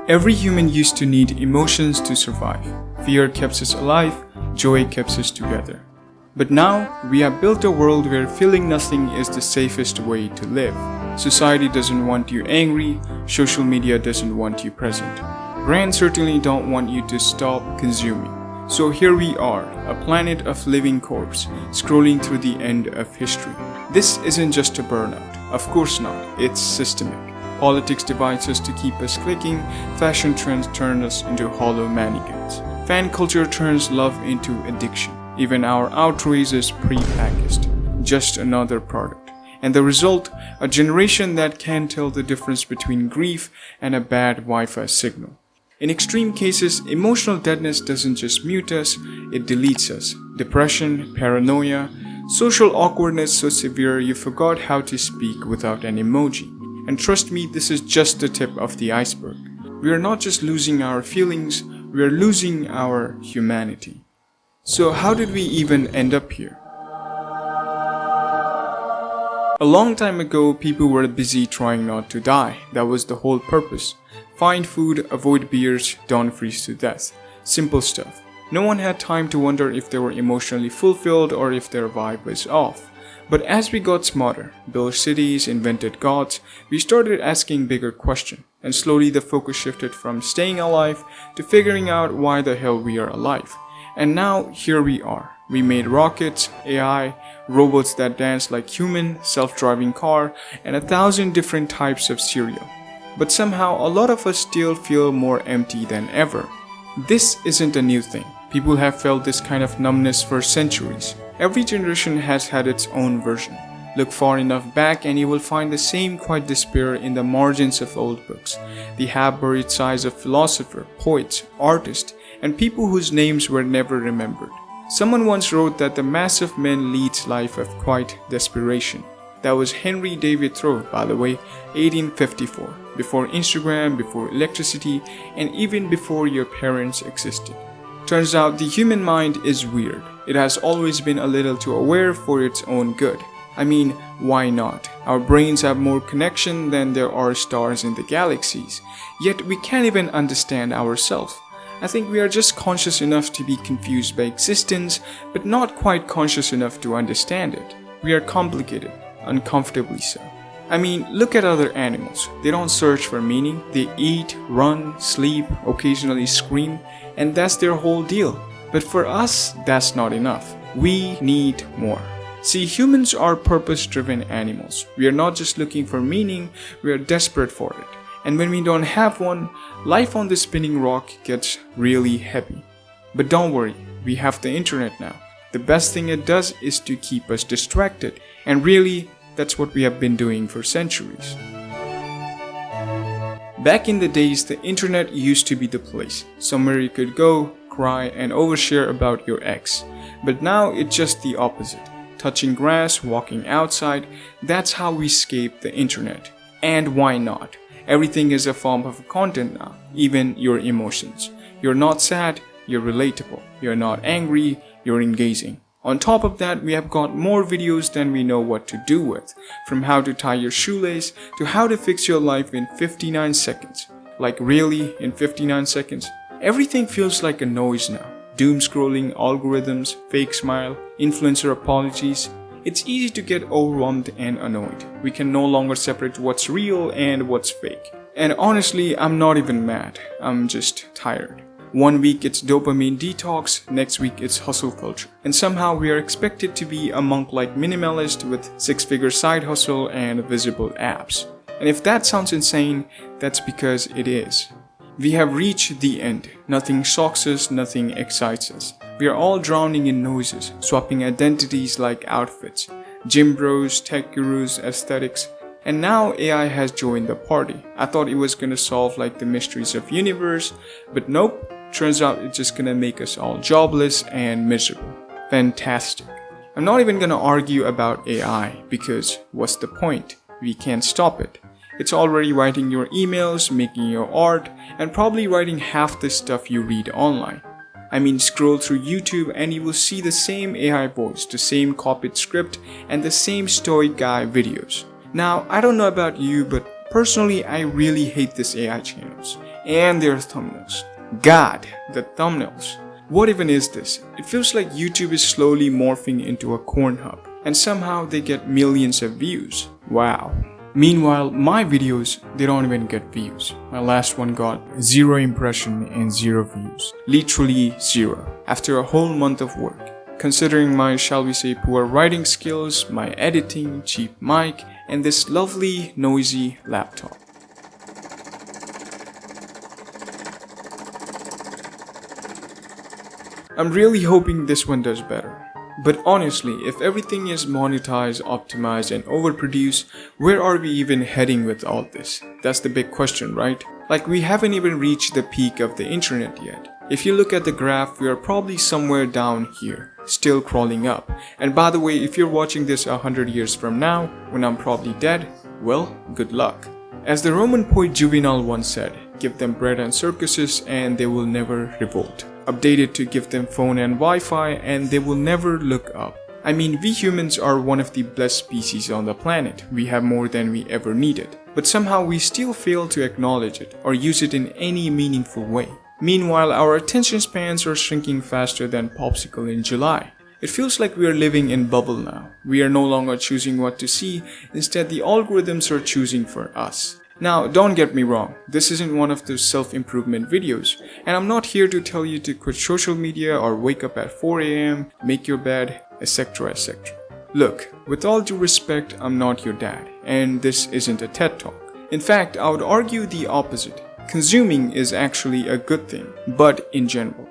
Every human used to need emotions to survive. Fear kept us alive, joy kept us together. But now, we have built a world where feeling nothing is the safest way to live. Society doesn't want you angry, social media doesn't want you present. Brands certainly don't want you to stop consuming. So here we are, a planet of living corpse, scrolling through the end of history. This isn't just a burnout. Of course not, it's systemic. Politics divides us to keep us clicking, fashion trends turn us into hollow mannequins. Fan culture turns love into addiction. Even our outrage is pre-packaged, just another product. And the result, a generation that can't tell the difference between grief and a bad Wi-Fi signal. In extreme cases, emotional deadness doesn't just mute us, it deletes us. Depression, paranoia, social awkwardness so severe you forgot how to speak without an emoji. And trust me, this is just the tip of the iceberg. We are not just losing our feelings, we are losing our humanity. So how did we even end up here? A long time ago, people were busy trying not to die. That was the whole purpose. Find food, avoid beers, don't freeze to death. Simple stuff. No one had time to wonder if they were emotionally fulfilled or if their vibe was off. But as we got smarter, built cities, invented gods, we started asking bigger questions. And slowly the focus shifted from staying alive to figuring out why the hell we are alive. And now here we are. We made rockets, AI, robots that dance like human, self-driving car, and 1,000 different types of cereal. But somehow a lot of us still feel more empty than ever. This isn't a new thing. People have felt this kind of numbness for centuries. Every generation has had its own version. Look far enough back and you will find the same quiet despair in the margins of old books, the half-buried sighs of philosophers, poets, artists, and people whose names were never remembered. Someone once wrote that the mass of men leads life of quiet desperation. That was Henry David Thoreau, by the way, 1854, before Instagram, before electricity, and even before your parents existed. Turns out the human mind is weird. It has always been a little too aware for its own good. I mean, why not? Our brains have more connection than there are stars in the galaxies. Yet we can't even understand ourselves. I think we are just conscious enough to be confused by existence, but not quite conscious enough to understand it. We are complicated, uncomfortably so. I mean, look at other animals. They don't search for meaning. They eat, run, sleep, occasionally scream, and that's their whole deal. But for us, that's not enough. We need more. See, humans are purpose-driven animals. We are not just looking for meaning, we are desperate for it. And when we don't have one, life on the spinning rock gets really heavy. But don't worry, we have the internet now. The best thing it does is to keep us distracted. And really, that's what we have been doing for centuries. Back in the days, the internet used to be the place. Somewhere you could go, cry, and overshare about your ex. But now it's just the opposite. Touching grass, walking outside, that's how we escape the internet. And why not? Everything is a form of content now, even your emotions. You're not sad, you're relatable. You're not angry, you're engaging. On top of that, we have got more videos than we know what to do with. From how to tie your shoelace to how to fix your life in 59 seconds. Like really, in 59 seconds? Everything feels like a noise now. Doom scrolling, algorithms, fake smile, influencer apologies. It's easy to get overwhelmed and annoyed. We can no longer separate what's real and what's fake. And honestly, I'm not even mad. I'm just tired. One week it's dopamine detox, next week it's hustle culture. And somehow we are expected to be a monk-like minimalist with 6-figure side hustle and visible abs. And if that sounds insane, that's because it is. We have reached the end. Nothing shocks us, nothing excites us. We are all drowning in noises, swapping identities like outfits. Gym bros, tech gurus, aesthetics. And now AI has joined the party. I thought it was gonna solve like the mysteries of universe, but nope. Turns out it's just gonna make us all jobless and miserable. Fantastic. I'm not even gonna argue about AI because what's the point? We can't stop it. It's already writing your emails, making your art, and probably writing half the stuff you read online. I mean, scroll through YouTube and you will see the same AI voice, the same copied script, and the same stoic guy videos. Now, I don't know about you, but personally, I really hate these AI channels. And their thumbnails. God, the thumbnails. What even is this? It feels like YouTube is slowly morphing into a corn hub, and somehow they get millions of views. Wow. Meanwhile, my videos, they don't even get views. My last one got 0 impression and 0 views. Literally 0. After a whole month of work. Considering my, shall we say, poor writing skills, my editing, cheap mic, and this lovely, noisy laptop. I'm really hoping this one does better. But honestly, if everything is monetized, optimized, and overproduced, where are we even heading with all this? That's the big question, right? Like, we haven't even reached the peak of the internet yet. If you look at the graph, we are probably somewhere down here, still crawling up. And by the way, if you're watching this 100 years from now, when I'm probably dead, well, good luck. As the Roman poet Juvenal once said, give them bread and circuses and they will never revolt. Updated to give them phone and Wi-Fi and they will never look up. I mean, we humans are one of the blessed species on the planet. We have more than we ever needed. But somehow we still fail to acknowledge it or use it in any meaningful way. Meanwhile, our attention spans are shrinking faster than popsicle in July. It feels like we are living in bubble now. We are no longer choosing what to see. Instead, the algorithms are choosing for us. Now, don't get me wrong, this isn't one of those self-improvement videos, and I'm not here to tell you to quit social media or wake up at 4 AM, make your bed, etc, etc. Look, with all due respect, I'm not your dad, and this isn't a TED Talk. In fact, I would argue the opposite. Consuming is actually a good thing, but in general.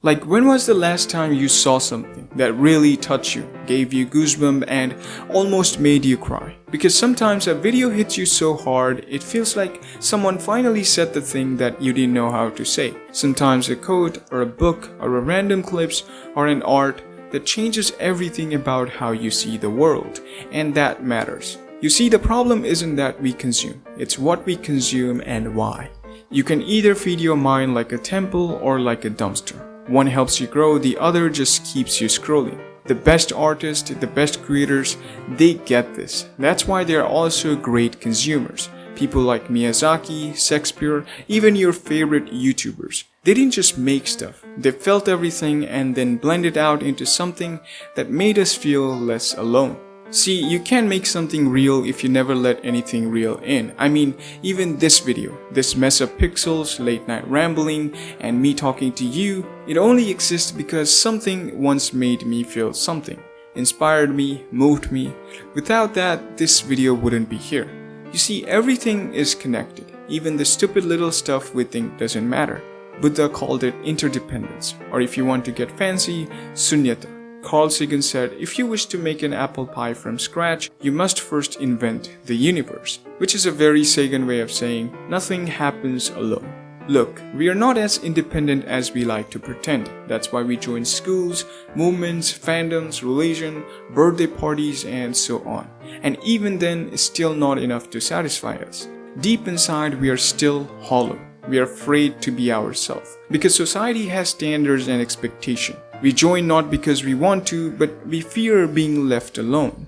Like, when was the last time you saw something that really touched you, gave you goosebumps, and almost made you cry? Because sometimes a video hits you so hard, it feels like someone finally said the thing that you didn't know how to say. Sometimes a quote, or a book, or a random clips, or an art that changes everything about how you see the world, and that matters. You see, the problem isn't that we consume, it's what we consume and why. You can either feed your mind like a temple or like a dumpster. One helps you grow, the other just keeps you scrolling. The best artists, the best creators, they get this. That's why they are also great consumers. People like Miyazaki, Shakespeare, even your favorite YouTubers. They didn't just make stuff. They felt everything and then blended out into something that made us feel less alone. See, you can't make something real if you never let anything real in. I mean, even this video, this mess of pixels, late night rambling, and me talking to you, it only exists because something once made me feel something, inspired me, moved me. Without that, this video wouldn't be here. You see, everything is connected, even the stupid little stuff we think doesn't matter. Buddha called it interdependence, or if you want to get fancy, sunyata. Carl Sagan said, if you wish to make an apple pie from scratch, you must first invent the universe. Which is a very Sagan way of saying, nothing happens alone. Look, we are not as independent as we like to pretend. That's why we join schools, movements, fandoms, religion, birthday parties, and so on. And even then, it's still not enough to satisfy us. Deep inside, we are still hollow. We are afraid to be ourselves. Because society has standards and expectations. We join not because we want to, but we fear being left alone.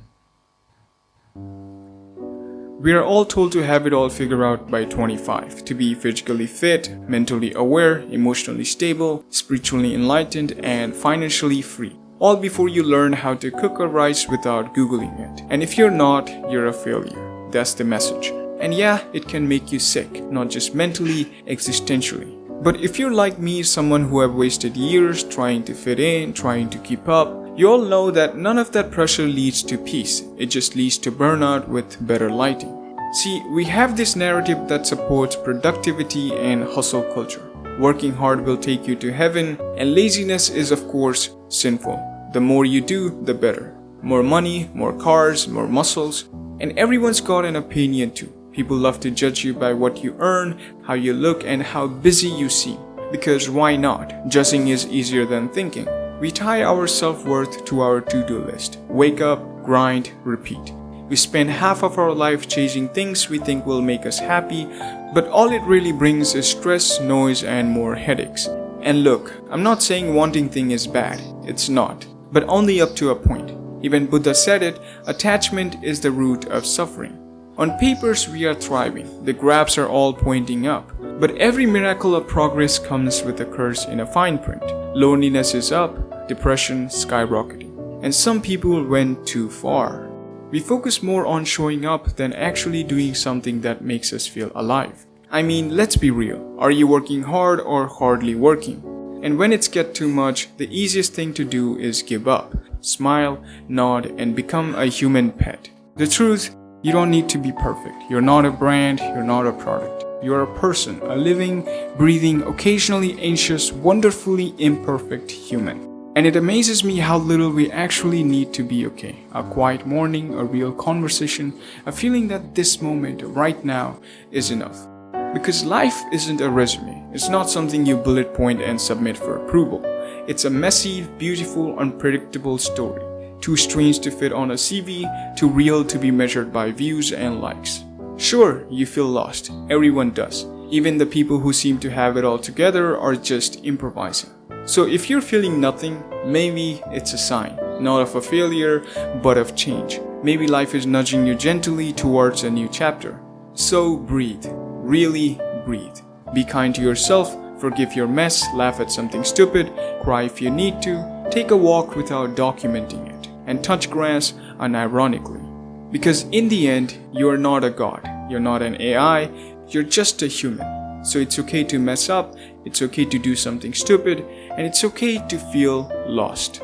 We are all told to have it all figured out by 25, to be physically fit, mentally aware, emotionally stable, spiritually enlightened, and financially free. All before you learn how to cook a rice without Googling it. And if you're not, you're a failure. That's the message. And yeah, it can make you sick, not just mentally, existentially. But if you're like me, someone who have wasted years trying to fit in, trying to keep up, you all know that none of that pressure leads to peace. It just leads to burnout with better lighting. See, we have this narrative that supports productivity and hustle culture. Working hard will take you to heaven, and laziness is of course sinful. The more you do, the better. More money, more cars, more muscles, and everyone's got an opinion too. People love to judge you by what you earn, how you look, and how busy you seem. Because why not? Judging is easier than thinking. We tie our self-worth to our to-do list. Wake up, grind, repeat. We spend half of our life chasing things we think will make us happy, but all it really brings is stress, noise, and more headaches. And look, I'm not saying wanting things is bad. It's not. But only up to a point. Even Buddha said it, attachment is the root of suffering. On papers, we are thriving. The graphs are all pointing up. But every miracle of progress comes with a curse in a fine print. Loneliness is up, depression skyrocketing. And some people went too far. We focus more on showing up than actually doing something that makes us feel alive. I mean, let's be real. Are you working hard or hardly working? And when it's get too much, the easiest thing to do is give up. Smile, nod, and become a human pet. The truth, you don't need to be perfect. You're not a brand, you're not a product. You're a person, a living, breathing, occasionally anxious, wonderfully imperfect human. And it amazes me how little we actually need to be okay. A quiet morning, a real conversation, a feeling that this moment, right now, is enough. Because life isn't a resume. It's not something you bullet point and submit for approval. It's a messy, beautiful, unpredictable story. Too strange to fit on a CV, too real to be measured by views and likes. Sure, you feel lost. Everyone does. Even the people who seem to have it all together are just improvising. So if you're feeling nothing, maybe it's a sign, not of a failure, but of change. Maybe life is nudging you gently towards a new chapter. So breathe. Really breathe. Be kind to yourself, forgive your mess, laugh at something stupid, cry if you need to, take a walk without documenting it, and touch grass unironically. Because in the end, you are not a god, you're not an AI, you're just a human. So it's okay to mess up, it's okay to do something stupid, and it's okay to feel lost.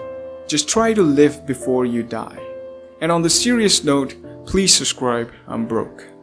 Just try to live before you die. And on the serious note, please subscribe, I'm broke.